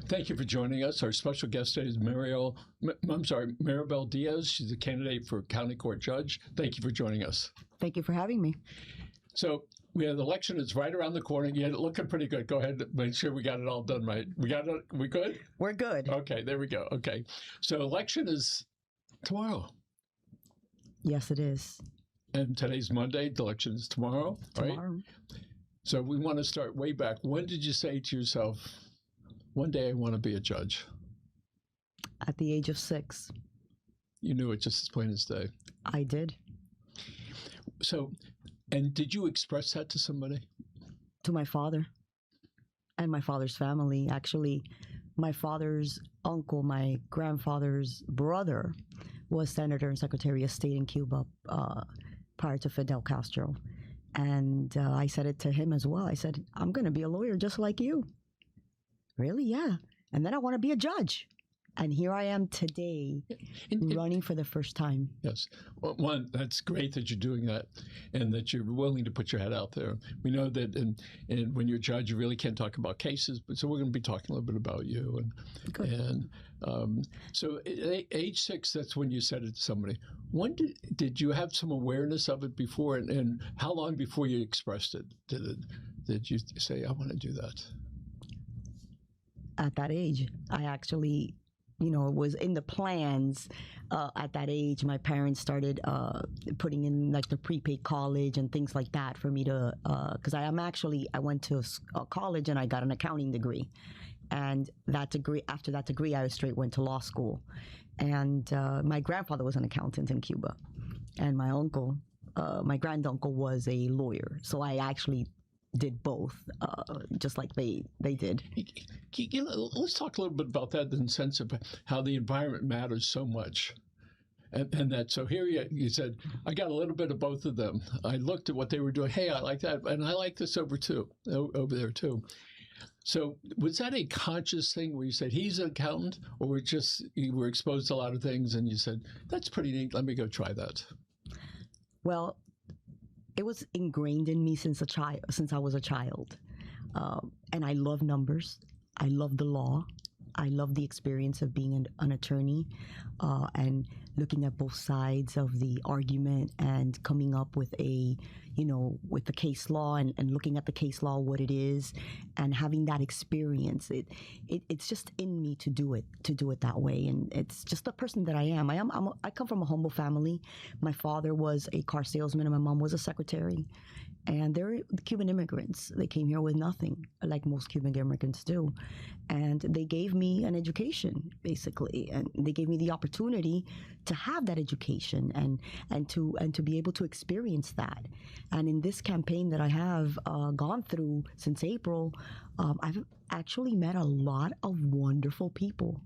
Thank you for joining us. Our special guest today is Maribel Diaz. She's a candidate for County Court Judge. Thank you for joining us. Thank you for having me. So we have the election is right around the corner. You had it looking pretty good. Go ahead, make sure we got it all done right. We got it. We good? We're good. Okay, there we go. Okay, so election is tomorrow. Yes, it is. And today's Monday. The election is tomorrow, right? Tomorrow. So we want to start way back. When did you say to yourself, one day I want to be a judge? At the age of 6. You knew it just as plain as day. I did. So, and did you express that to somebody? To my father and my father's family. Actually, my father's uncle, my grandfather's brother, was Senator and Secretary of State in Cuba prior to Fidel Castro. And I said it to him as well. I said, I'm going to be a lawyer just like you. Really? Yeah. And then I want to be a judge. And here I am today, running for the first time. Yes. Well, one, that's great that you're doing that and that you're willing to put your head out there. We know that when you're a judge, you really can't talk about cases, but so we're going to be talking a little bit about you. So at age 6, that's when you said it to somebody. When did you have some awareness of it before, and how long before you expressed it? Did you say, I want to do that? At that age, I actually... it was in the plans at that age. My parents started putting in like the prepaid college and things like that for me to, because I went to college and I got an accounting degree. And after that degree, I straight went to law school. And my grandfather was an accountant in Cuba. And my uncle, my granduncle was a lawyer. So I actually did both, just like they did. Let's talk a little bit about that in the sense of how the environment matters so much. And that, so here you said, I got a little bit of both of them. I looked at what they were doing. Hey, I like that. And I like this over there too. So was that a conscious thing where you said, he's an accountant, or you were exposed to a lot of things and you said, that's pretty neat. Let me go try that. Well, it was ingrained in me since I was a child. And I love numbers. I love the law. I love the experience of being an attorney and looking at both sides of the argument and coming up with with the case law and looking at the case law, what it is, and having that experience. It's just in me to do it that way. And it's just the person that I am. I come from a humble family. My father was a car salesman and my mom was a secretary. And they're Cuban immigrants. They came here with nothing, like most Cuban immigrants do. And they gave me an education, basically. And they gave me the opportunity to have that education and to be able to experience that. And in this campaign that I have gone through since April, I've actually met a lot of wonderful people.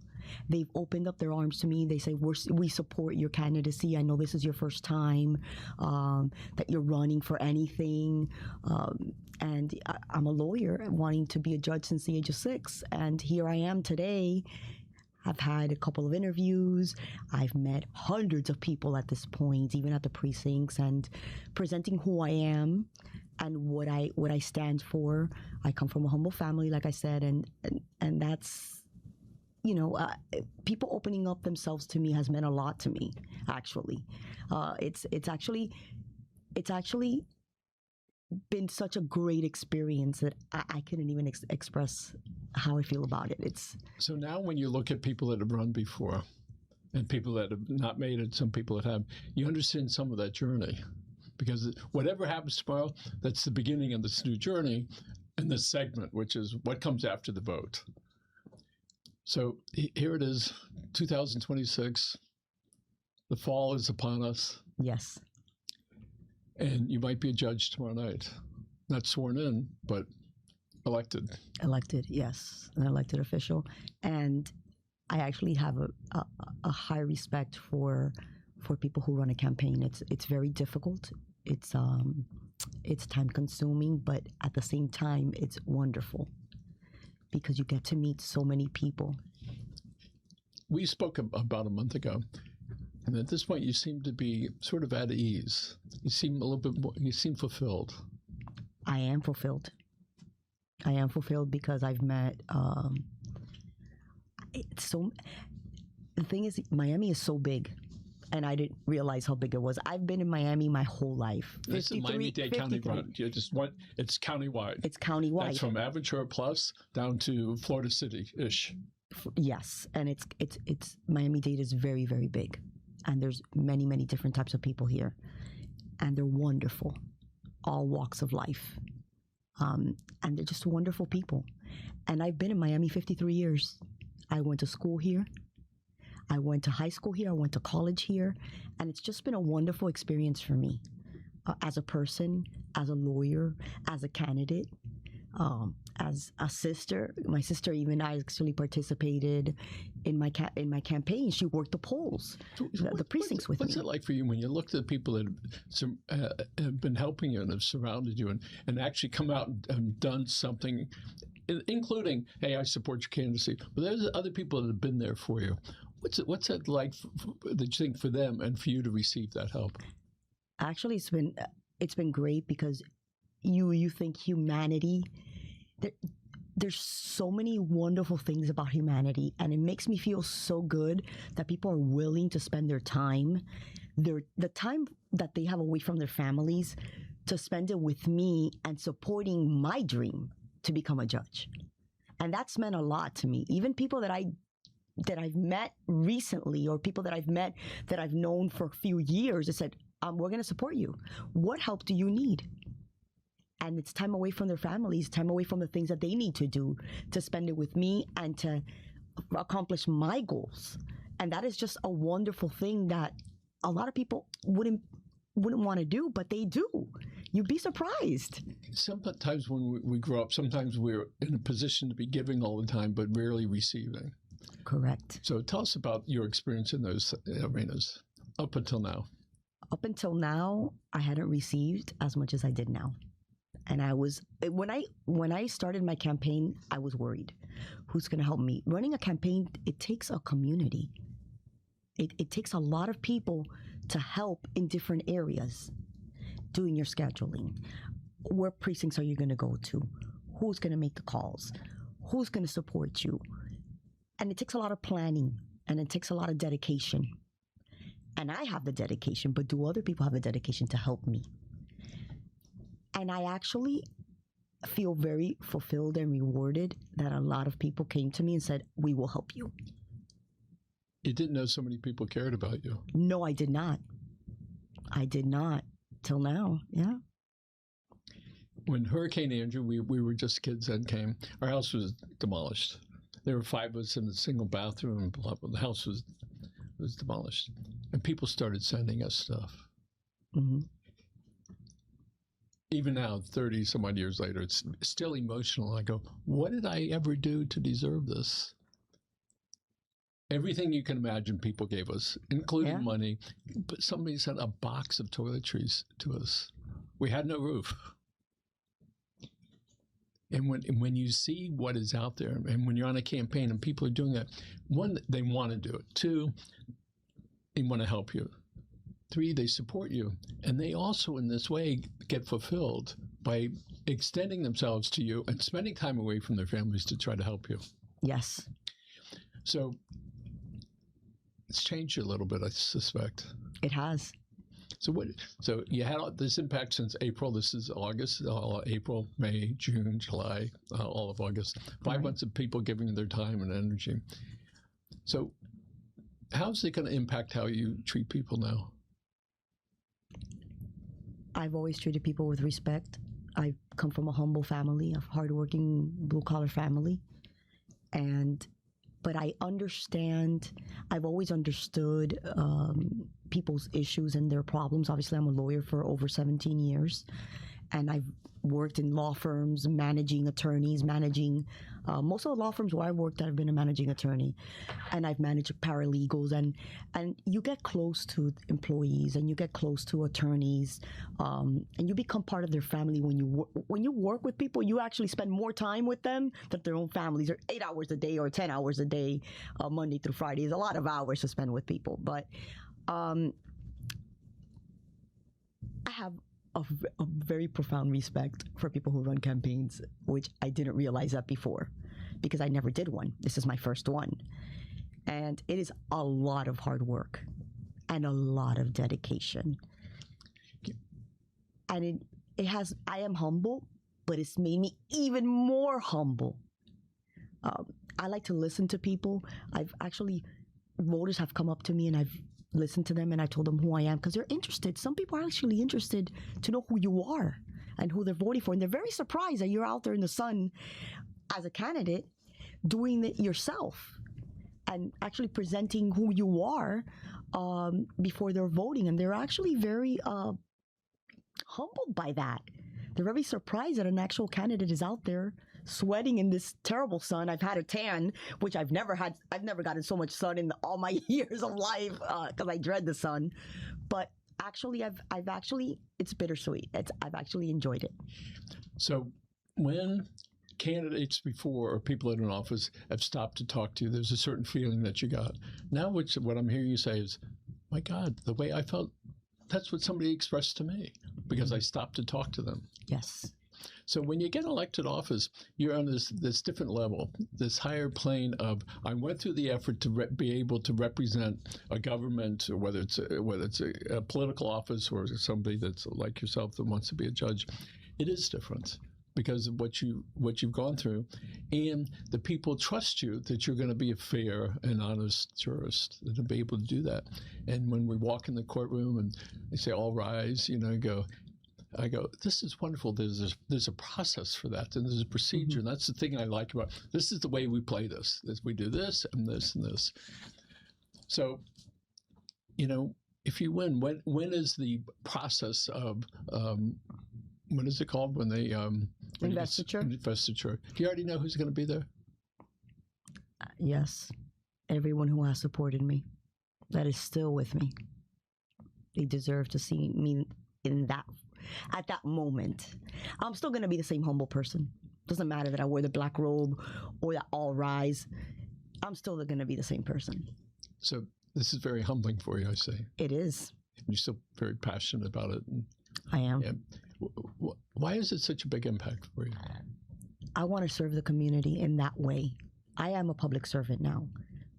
They've opened up their arms to me. They say, we support your candidacy. I know this is your first time that you're running for anything. And I'm a lawyer wanting to be a judge since the age of 6. And here I am today. I've had a couple of interviews. I've met hundreds of people at this point, even at the precincts, and presenting who I am and what I stand for. I come from a humble family, like I said, and that's, people opening up themselves to me has meant a lot to me, actually. It's actually been such a great experience that I couldn't even express how I feel about it. So now when you look at people that have run before and people that have not made it, some people that have, you understand some of that journey. Because whatever happens tomorrow, that's the beginning of this new journey and this segment, which is what comes after the vote. So here it is, 2026. The fall is upon us. Yes. And you might be a judge tomorrow night. Not sworn in, but elected. Elected, yes. An elected official. And I actually have a high respect for people who run a campaign. It's very difficult. It's time consuming, but at the same time, it's wonderful because you get to meet so many people. We spoke about a month ago, and at this point, you seem to be sort of at ease. You seem a little bit more, you seem fulfilled. I am fulfilled. I am fulfilled because I've met The thing is, Miami is so big. And I didn't realize how big it was. I've been in Miami my whole life. This is Miami-Dade County Court. You just want, it's countywide. It's countywide. That's from Aventura Plus down to Florida City-ish. Yes, and it's Miami-Dade is very, very big, and there's many, many different types of people here, and they're wonderful, all walks of life, and they're just wonderful people. And I've been in Miami 53 years. I went to school here. I went to high school here. I went to college here. And it's just been a wonderful experience for me as a person, as a lawyer, as a candidate, as a sister. My sister even I actually participated in my campaign. She worked the polls, the precincts with me. What's it like for you when you look at the people that have been helping you and have surrounded you and actually come out and done something, including, hey, I support your candidacy, but there's other people that have been there for you. What's it like that you think for them and for you to receive that help? Actually, it's been great because you think humanity. There's so many wonderful things about humanity, and it makes me feel so good that people are willing to spend their time, the time that they have away from their families, to spend it with me and supporting my dream to become a judge. And that's meant a lot to me. Even people that I've met recently, or people that I've met that I've known for a few years, they said, we're going to support you. What help do you need? And it's time away from their families, time away from the things that they need to do, to spend it with me and to accomplish my goals. And that is just a wonderful thing that a lot of people wouldn't want to do, but they do. You'd be surprised. Sometimes when we grow up, sometimes we're in a position to be giving all the time, but rarely receiving. Correct. So tell us about your experience in those arenas up until now. Up until now, I hadn't received as much as I did now. And I was, when I started my campaign, I was worried. Who's going to help me? Running a campaign, it takes a community. It takes a lot of people to help in different areas. Doing your scheduling. Where precincts are you going to go to? Who's going to make the calls? Who's going to support you? And it takes a lot of planning, and it takes a lot of dedication. And I have the dedication, but do other people have the dedication to help me? And I actually feel very fulfilled and rewarded that a lot of people came to me and said, we will help you. You didn't know so many people cared about you. No, I did not. I did not. Till now, yeah. When Hurricane Andrew, we were just kids then came, our house was demolished. There were 5 of us in a single bathroom. The house was demolished. And people started sending us stuff. Mm-hmm. Even now, 30 some odd years later, it's still emotional. I go, what did I ever do to deserve this? Everything you can imagine people gave us, including money. But somebody sent a box of toiletries to us. We had no roof. And when you see what is out there, and when you're on a campaign and people are doing that, 1, they want to do it. 2, they want to help you. 3, they support you. And they also, in this way, get fulfilled by extending themselves to you and spending time away from their families to try to help you. Yes. So it's changed you a little bit, I suspect. It has. So you had this impact since April. This is August, April, May, June, July, all of August. 5 months of people giving their time and energy. So how's it going to impact how you treat people now? I've always treated people with respect. I come from a humble family, a hardworking, blue-collar family. But I understand, I've always understood people's issues and their problems. Obviously, I'm a lawyer for over 17 years, and I've worked in law firms, managing attorneys, most of the law firms where I've worked, I've been a managing attorney, and I've managed paralegals, and you get close to employees, and you get close to attorneys, and you become part of their family. When you work with people, you actually spend more time with them than their own families, or 8 hours a day or 10 hours a day, Monday through Friday. It's a lot of hours to spend with people, but I have a very profound respect for people who run campaigns, which I didn't realize that before, because I never did one. This is my first one. And it is a lot of hard work and a lot of dedication. And I am humble, but it's made me even more humble. I like to listen to people. Voters have come up to me and I've listened to them and I told them who I am because they're interested. Some people are actually interested to know who you are and who they're voting for. And they're very surprised that you're out there in the sun as a candidate doing it yourself and actually presenting who you are before they're voting. And they're actually very humbled by that. They're very surprised that an actual candidate is out there sweating in this terrible sun. I've had a tan, which I've never gotten so much sun in all my years of life because I dread the sun. But actually, it's bittersweet. I've actually enjoyed it. So when candidates before or people in an office have stopped to talk to you, there's a certain feeling that you got. Now what I'm hearing you say is, my God, the way I felt, that's what somebody expressed to me because I stopped to talk to them. Yes. So when you get elected office, you're on this different level, this higher plane of I went through the effort to be able to represent a government, or whether it's a political office or somebody that's like yourself that wants to be a judge. It is different because of what you've gone through, and the people trust you that you're going to be a fair and honest jurist, and to be able to do that. And when we walk in the courtroom and they say all rise, I go, this is wonderful. There's a process for that, and there's a procedure, and that's the thing I like about this is the way we play this. We do this and this and this. So, if you win, when is the process of what is it called when they investiture? Investiture. Do you already know who's going to be there? Yes, everyone who has supported me, that is still with me. They deserve to see me at that moment. I'm still going to be the same humble person. Doesn't matter that I wear the black robe or that all rise. I'm still going to be the same person. So this is very humbling for you, I say. It is. You're still very passionate about it. I am. Yeah. Why is it such a big impact for you? I want to serve the community in that way. I am a public servant now,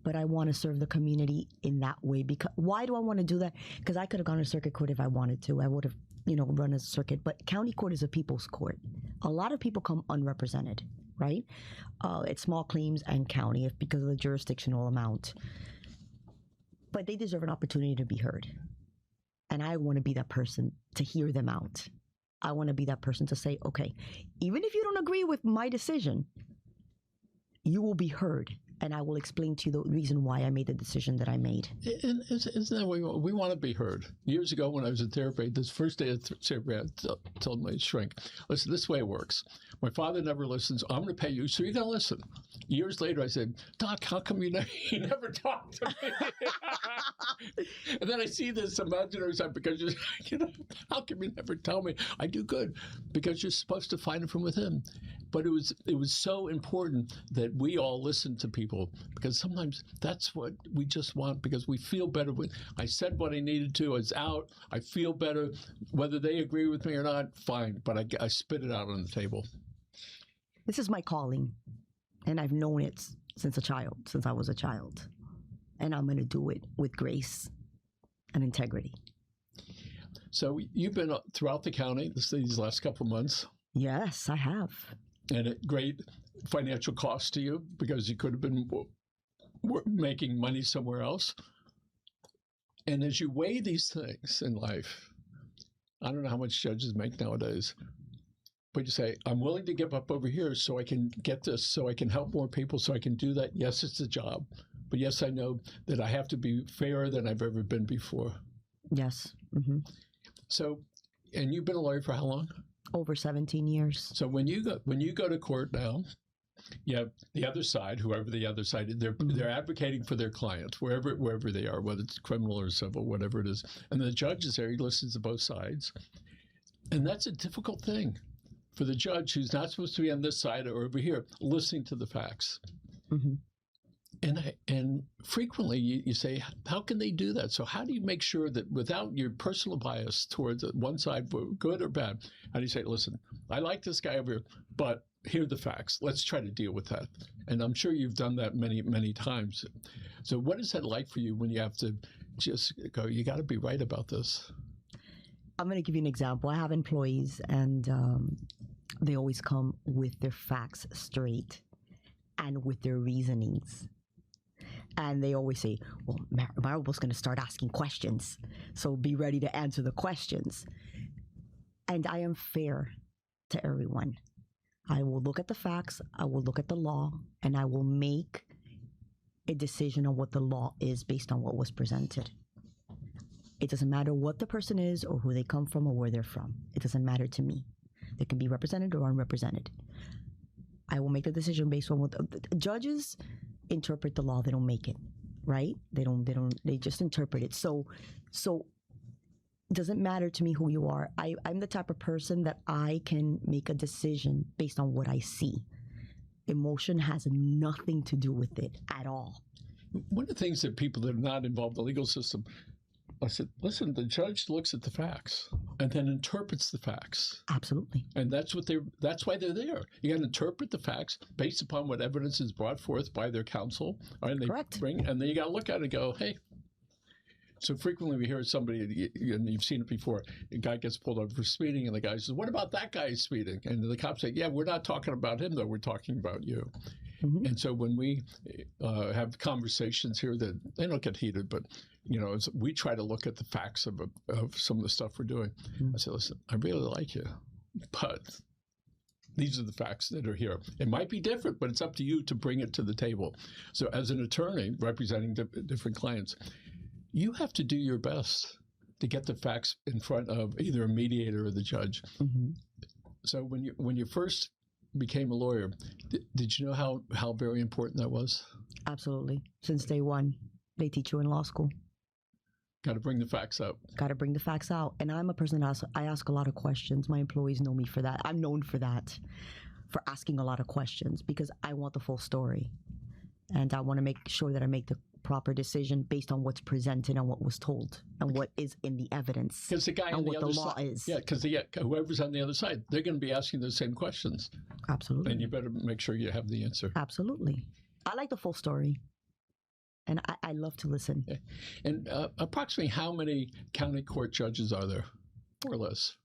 but I want to serve the community in that way. Why do I want to do that? Because I could have gone to circuit court if I wanted to. I would have, run a circuit. But county court is a people's court. A lot of people come unrepresented, right? It's small claims and county because of the jurisdictional amount. But they deserve an opportunity to be heard. And I want to be that person to hear them out. I want to be that person to say, okay, even if you don't agree with my decision, you will be heard, and I will explain to you the reason why I made the decision that I made. Isn't that what we want to be heard? Years ago when I was in therapy, this first day of therapy, I told my shrink, listen, this way it works. My father never listens. I'm going to pay you, so you're going to listen. Years later, I said, Doc, how come you never talked to me? And then I see this imaginary side because how come you never tell me? I do good because you're supposed to find it from within. But it was so important that we all listen to people because sometimes that's what we just want because we feel better. I said what I needed to. It's out. I feel better. Whether they agree with me or not, fine. But I spit it out on the table. This is my calling, and I've known it since I was a child. And I'm going to do it with grace and integrity. So you've been throughout the county these last couple of months. Yes, I have. And at great financial cost to you because you could have been making money somewhere else. And as you weigh these things in life, I don't know how much judges make nowadays, but you say, I'm willing to give up over here so I can get this, so I can help more people, so I can do that. Yes, it's a job. But yes, I know that I have to be fairer than I've ever been before. Yes. Mm-hmm. So, and you've been a lawyer for how long? Over 17 years. So when you go to court now, you have the other side, whoever the other side is, they're advocating for their client, wherever they are, whether it's criminal or civil, whatever it is. And the judge is there, he listens to both sides. And that's a difficult thing for the judge who's not supposed to be on this side or over here, listening to the facts. Mm-hmm. And frequently you say, how can they do that? So how do you make sure that without your personal bias towards one side, good or bad, how do you say, listen, I like this guy over here, but here are the facts. Let's try to deal with that. And I'm sure you've done that many, many times. So what is that like for you when you have to just go, you got to be right about this? I'm going to give you an example. I have employees, and they always come with their facts straight and with their reasonings. And they always say, well, Maribel's going to start asking questions, so be ready to answer the questions. And I am fair to everyone. I will look at the facts, I will look at the law, and I will make a decision on what the law is based on what was presented. It doesn't matter what the person is or who they come from or where they're from. It doesn't matter to me. They can be represented or unrepresented. I will make the decision based on what the judges interpret the law. They don't make it, right? They just interpret it. So it doesn't matter to me who you are. I'm the type of person that I can make a decision based on what I see. Emotion has nothing to do with it at all. One of the things that people that are not involved in the legal system, I said, listen, the judge looks at the facts and then interprets the facts. Absolutely. And that's why they're there. You got to interpret the facts based upon what evidence is brought forth by their counsel. And they Correct. And then you got to look at it and go, hey. So frequently we hear somebody, and you've seen it before, a guy gets pulled over for speeding, and the guy says, what about that guy speeding? And the cops say, yeah, we're not talking about him, though. We're talking about you. Mm-hmm. And so when we have conversations here that they don't get heated, but we try to look at the facts of some of the stuff we're doing. Mm-hmm. I say, listen, I really like you, but these are the facts that are here. It might be different, but it's up to you to bring it to the table. So as an attorney representing different clients, you have to do your best to get the facts in front of either a mediator or the judge. Mm-hmm. So when you first became a lawyer, did you know how very important that was? Absolutely. Since day one, they teach you in law school. Got to bring the facts out. Got to bring the facts out. And I'm a person that I ask a lot of questions. My employees know me for that. I'm known for that, for asking a lot of questions, because I want the full story. And I want to make sure that I make the proper decision based on what's presented and what was told and what is in the evidence. Because the guy on the other side, is. Yeah, because whoever's on the other side, they're going to be asking those same questions. Absolutely. And you better make sure you have the answer. Absolutely. I like the full story. And I love to listen. Okay. And approximately how many county court judges are there, more or less?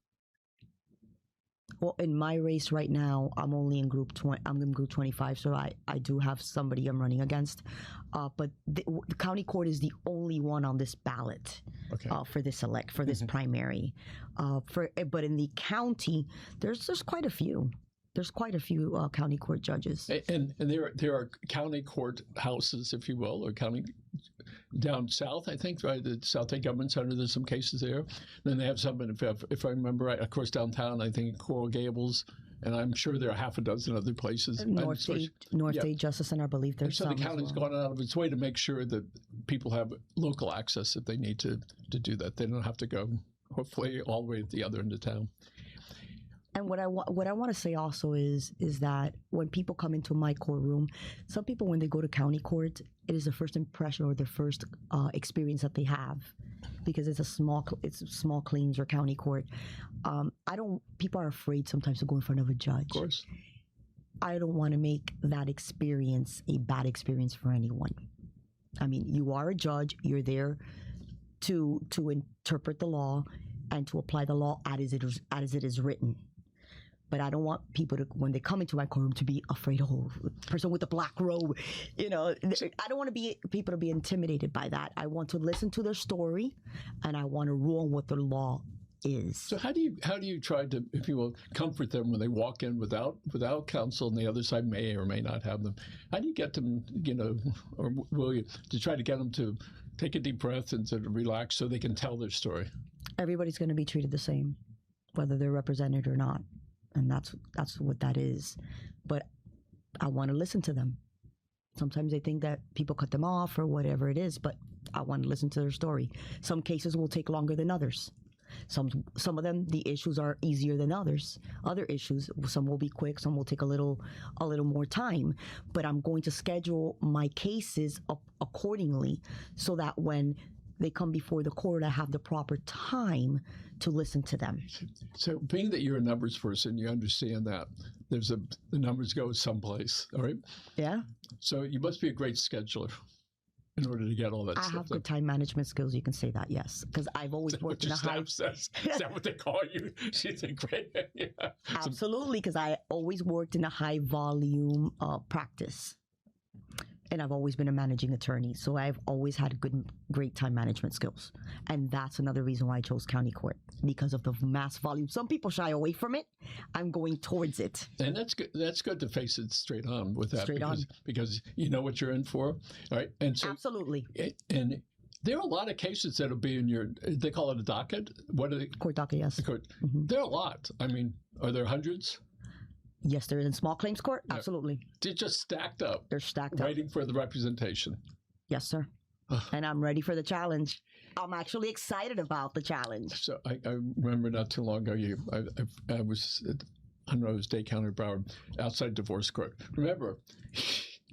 Well, in my race right now, I'm only in group 20. I'm in group 25, so I do have somebody I'm running against. But the county court is the only one on this ballot for this this primary. But in the county, there's quite a few. There's quite a few county court judges. And there are county court houses, if you will, or county down south, I think, right? The South End Government Center, there's some cases there. Then they have some, if I remember right, of course, downtown, I think Coral Gables, and I'm sure there are half a dozen other places. North State Justice Center, I believe there's some. So the county's gone out of its way to make sure that people have local access if they need to do that. They don't have to go, hopefully, all the way at the other end of town. And what I want to say also is that when people come into my courtroom, some people, when they go to county court, it is the first impression or the first experience that they have, because it's small claims or county court. People are afraid sometimes to go in front of a judge. Of course. I don't want to make that experience a bad experience for anyone. I mean, you are a judge. You're there to interpret the law and to apply the law as it is written. But I don't want people to, when they come into my courtroom, to be afraid, oh, person with the black robe. I don't want people to be intimidated by that. I want to listen to their story, and I want to rule on what the law is. So how do you try to, if you will, comfort them when they walk in without counsel, and the other side may or may not have them? How do you get them, or will you, to try to get them to take a deep breath and to relax so they can tell their story? Everybody's going to be treated the same, whether they're represented or not. And that's what that is. But I want to listen to them. Sometimes they think that people cut them off or whatever it is, but I want to listen to their story. Some cases will take longer than others. Some of them, the issues are easier than others. Other issues, some will be quick, some will take a little more time. But I'm going to schedule my cases up accordingly so that when they come before the court, I have the proper time to listen to them. So being that you're a numbers person, you understand that the numbers go someplace, all right? Yeah. So you must be a great scheduler in order to get all that I stuff have done. good time management skills. You can say that, yes, because I've always worked in a high. Says? Is that what they call you? She's a great. Yeah. Absolutely, because I always worked in a high volume practice, and I've always been a managing attorney, so I've always had great time management skills, and that's another reason why I chose county court, because of the mass volume. Some people shy away from it. I'm going towards it. And that's good. That's good to face it straight on with that, Straight on. because you know what you're in for, all right? And so, Absolutely. and there are a lot of cases that'll be in your. They call it a docket. What are they? Court docket, yes. Court. Mm-hmm. There are a lot. I mean, are there hundreds? Yes, there is in small claims court. Yeah. Absolutely. They're just stacked up, They're stacked up. waiting for the representation. Yes, sir. And I'm ready for the challenge. I'm actually excited about the challenge. So I remember not too long ago, I was at Dade County or Broward, outside divorce court. Remember,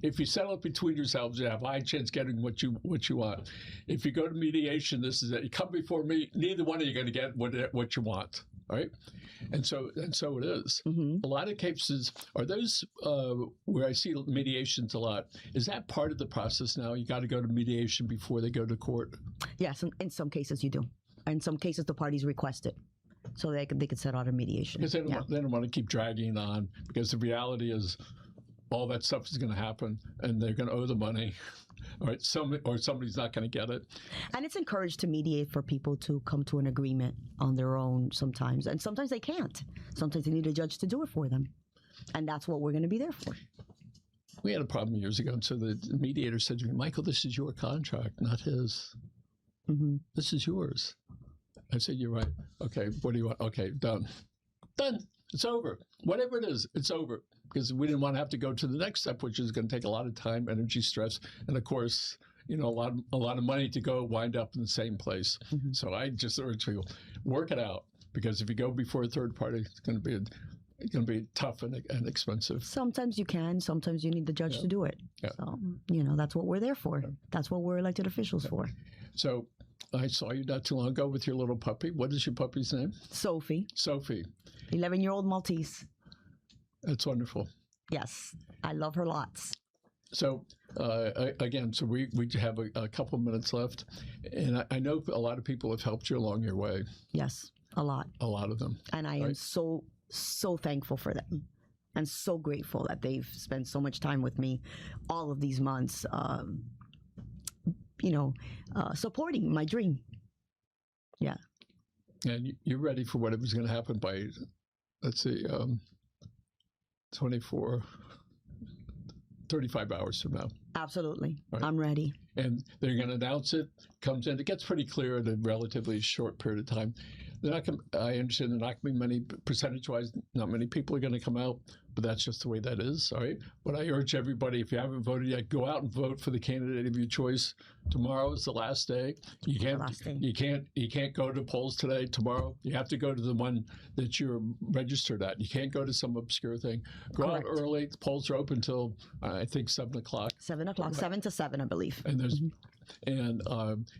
if you settle it between yourselves, you have a high chance getting what you want. If you go to mediation, this is it. You come before me, neither one of you are going to get what you want. All right, and so it is. Mm-hmm. A lot of cases are those where I see mediations a lot. Is that part of the process now? You got to go to mediation before they go to court. Yes, in some cases you do. In some cases, the parties request it, so they could set out a mediation. Because they don't want to keep dragging on. Because the reality is, all that stuff is going to happen, and they're going to owe the money. All right, somebody's not going to get it. And it's encouraged to mediate for people to come to an agreement on their own sometimes. And sometimes they can't. Sometimes they need a judge to do it for them. And that's what we're going to be there for. We had a problem years ago. And so the mediator said to me, Michael, this is your contract, not his. Mm-hmm. This is yours. I said, you're right. Okay, what do you want? Okay, done. Done. It's over. Whatever it is, it's over. Because we didn't want to have to go to the next step, which is going to take a lot of time, energy, stress, and of course, a lot of money to go wind up in the same place. Mm-hmm. So I just urge people, work it out, because if you go before a third party, it's going to be tough and expensive. Sometimes you can. Sometimes you need the judge to do it. Yeah. So that's what we're there for. Yeah. That's what we're elected officials for. So I saw you not too long ago with your little puppy. What is your puppy's name? Sophie. Sophie. 11-year-old Maltese. That's wonderful. Yes, I love her lots. So again, so we have a couple minutes left, and I know a lot of people have helped you along your way. Yes, a lot. A lot of them. And I am so thankful for them, and so grateful that they've spent so much time with me all of these months, supporting my dream. Yeah. And you're ready for whatever's going to happen by, let's see, 35 hours from now. Absolutely. Right. I'm ready. And they're going to announce it, comes in. It gets pretty clear in a relatively short period of time. I understand there are not going to be many, percentage-wise, not many people are going to come out, but that's just the way that is, all right? But I urge everybody, if you haven't voted yet, go out and vote for the candidate of your choice. Tomorrow is the last day. You can't go to polls today, tomorrow. You have to go to the one that you're registered at. You can't go to some obscure thing. Go Correct. out early. The polls are open till, I think, 7 o'clock. 7 o'clock, 7 to 7, I believe. And there's... And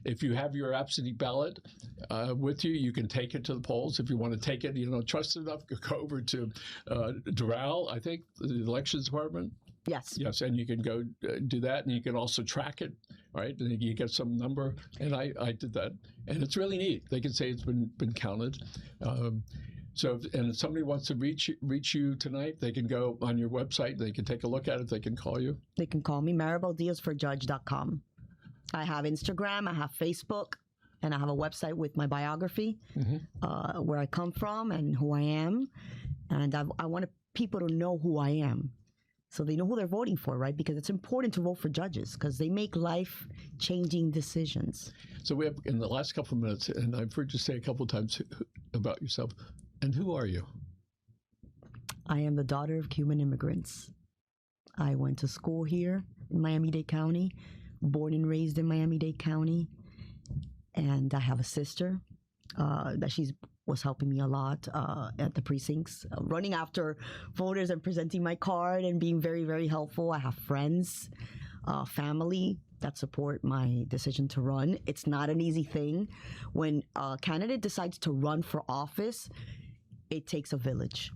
if you have your absentee ballot with you, you can take it to the polls. If you want to take it, trust enough, go over to Doral, I think, the elections department. Yes. Yes, and you can go do that, and you can also track it, right? And you get some number, and I did that, and it's really neat. They can say it's been counted. So, if somebody wants to reach you tonight, they can go on your website. They can take a look at it. They can call you. They can call me, MaribelDiazforJudge.com. I have Instagram, I have Facebook, and I have a website with my biography, where I come from and who I am. And I want people to know who I am, so they know who they're voting for, right? Because it's important to vote for judges, because they make life-changing decisions. So we have, in the last couple of minutes, and I've heard you say a couple of times about yourself, and who are you? I am the daughter of Cuban immigrants. I went to school here in Miami-Dade County, born and raised in Miami-Dade County, and I have a sister. that was helping me a lot at the precincts, running after voters and presenting my card and being very, very helpful. I have friends, family that support my decision to run. It's not an easy thing. When a candidate decides to run for office, it takes a village.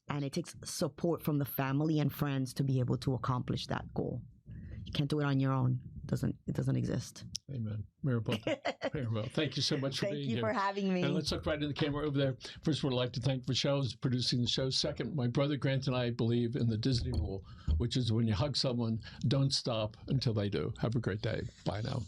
And it takes support from the family and friends to be able to accomplish that goal. You can't do it on your own. It doesn't exist. Amen. Maribel, thank you so much for being here. Thank you for having me. And let's look right in the camera over there. First, we'd like to thank Michelle for producing the show. Second, my brother Grant and I believe in the Disney rule, which is when you hug someone, don't stop until they do. Have a great day. Bye now.